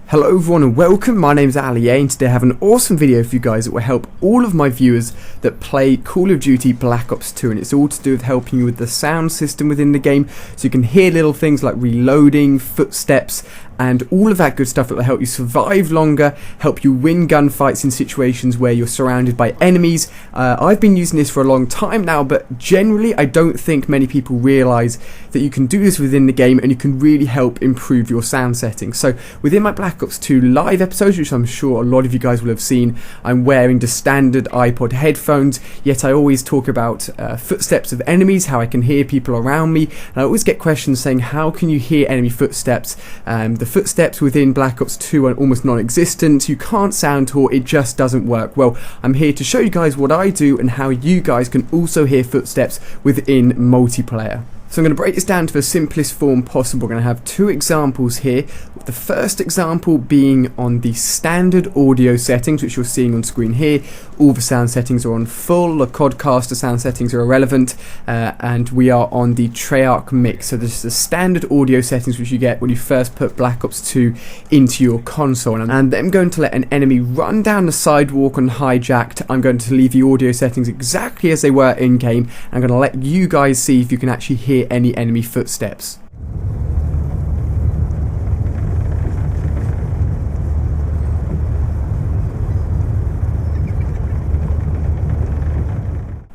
Hello everyone and welcome, my name's Ali and today I have an awesome video for you guys that will help all of my viewers that play Call of Duty Black Ops 2, and it's all to do with helping you with the sound system within the game so you can hear little things like reloading, footsteps and all of that good stuff that will help you survive longer, help you win gunfights in situations where you're surrounded by enemies. I've been using this for a long time now, but generally I don't think many people realise that you can do this within the game and you can really help improve your sound settings. So within my Black Ops 2 live episodes, which I'm sure a lot of you guys will have seen, I'm wearing the standard iPod headphones, yet I always talk about footsteps of enemies, how I can hear people around me, and I always get questions saying how can you hear enemy footsteps. The footsteps within Black Ops 2 are almost non-existent, you can't sound tour, it just doesn't work. Well, I'm here to show you guys what I do and how you guys can also hear footsteps within multiplayer. So I'm going to break this down to the simplest form possible. We're going to have two examples here. The first example being on the standard audio settings, which you're seeing on screen here. All the sound settings are on full, the Codcaster sound settings are irrelevant, and we are on the Treyarch mix. So this is the standard audio settings which you get when you first put Black Ops 2 into your console. And I'm going to let an enemy run down the sidewalk on hijacked. I'm going to leave the audio settings exactly as they were in game. I'm going to let you guys see if you can actually hear any enemy footsteps.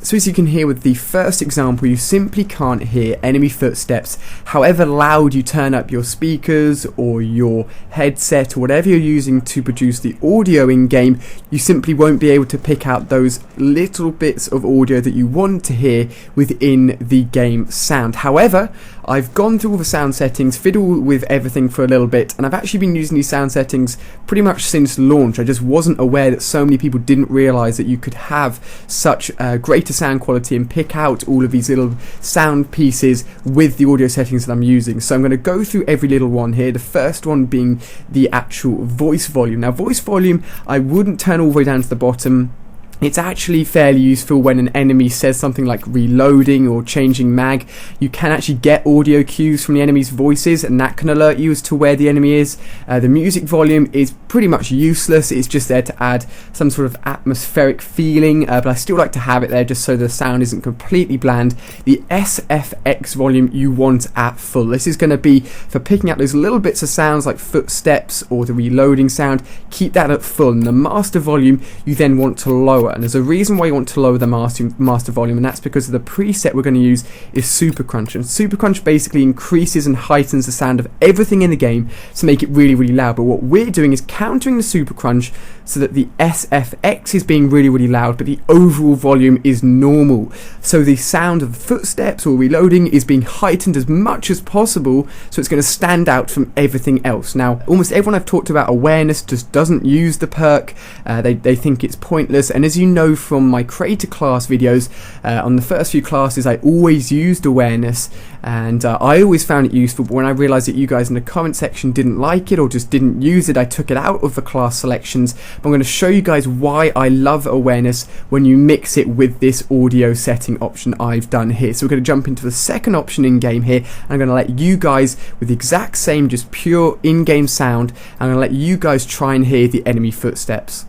So as you can hear with the first example, you simply can't hear enemy footsteps. However loud you turn up your speakers or your headset or whatever you're using to produce the audio in game, you simply won't be able to pick out those little bits of audio that you want to hear within the game sound. However, I've gone through all the sound settings, fiddled with everything for a little bit, and I've actually been using these sound settings pretty much since launch. I just wasn't aware that so many people didn't realise that you could have such greater sound quality and pick out all of these little sound pieces with the audio settings that I'm using. So I'm going to go through every little one here, the first one being the actual voice volume. Now voice volume I wouldn't turn all the way down to the bottom. It's actually fairly useful when an enemy says something like reloading or changing mag. You can actually get audio cues from the enemy's voices and that can alert you as to where the enemy is. The music volume is pretty much useless, it's just there to add some sort of atmospheric feeling, but I still like to have it there just so the sound isn't completely bland. The SFX volume you want at full. This is going to be for picking out those little bits of sounds like footsteps or the reloading sound. Keep that at full, and the master volume you then want to lower. And there's a reason why you want to lower the master volume, and that's because the preset we're going to use is Super Crunch. And Super Crunch basically increases and heightens the sound of everything in the game to make it really, really loud. But what we're doing is countering the Super Crunch so that the SFX is being really, really loud, but the overall volume is normal. So the sound of footsteps or reloading is being heightened as much as possible, so it's going to stand out from everything else. Now, almost everyone I've talked about awareness just doesn't use the perk. They think it's pointless, and as you know from my creator class videos, on the first few classes I always used awareness, and I always found it useful, but when I realised that you guys in the comment section didn't like it or just didn't use it, I took it out of the class selections. But I'm going to show you guys why I love awareness when you mix it with this audio setting option I've done here. So we're going to jump into the second option in game here. I'm going to let you guys, with the exact same just pure in-game sound, I'm going to let you guys try and hear the enemy footsteps.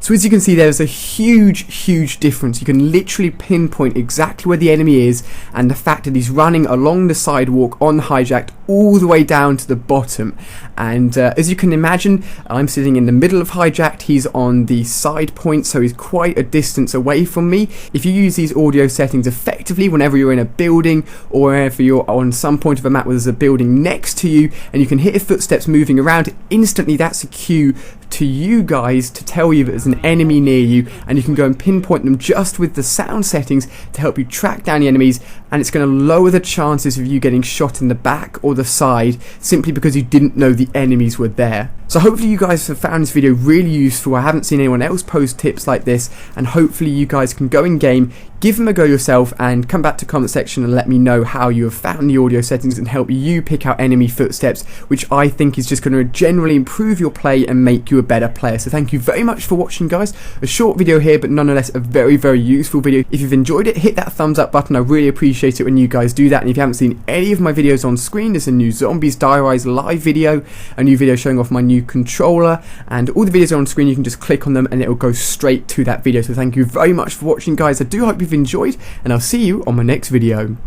So as you can see, there's a huge difference. You can literally pinpoint exactly where the enemy is, and the fact that he's running along the sidewalk on hijacked all the way down to the bottom. And as you can imagine, I'm sitting in the middle of hijacked, he's on the side point, so he's quite a distance away from me. If you use these audio settings effectively whenever you're in a building or whenever you're on some point of a map where there's a building next to you and you can hear footsteps moving around, instantly that's a cue to you guys to tell you that there's an enemy near you, and you can go and pinpoint them just with the sound settings to help you track down the enemies, and it's going to lower the chances of you getting shot in the back or the side simply because you didn't know the enemies were there. So hopefully you guys have found this video really useful. I haven't seen anyone else post tips like this, and hopefully you guys can go in game, give them a go yourself, and come back to the comment section and let me know how you have found the audio settings and help you pick out enemy footsteps, which I think is just going to generally improve your play and make you a better player. So thank you very much for watching, guys. A short video here, but nonetheless a very, very useful video. If you've enjoyed it, hit that thumbs up button. I really appreciate it when you guys do that. And if you haven't seen any of my videos on screen, there's a new Zombies Die Rise live video, a new video showing off my new controller, and all the videos are on screen. You can just click on them and it will go straight to that video. So thank you very much for watching, guys. I do hope you've enjoyed, and I'll see you on my next video.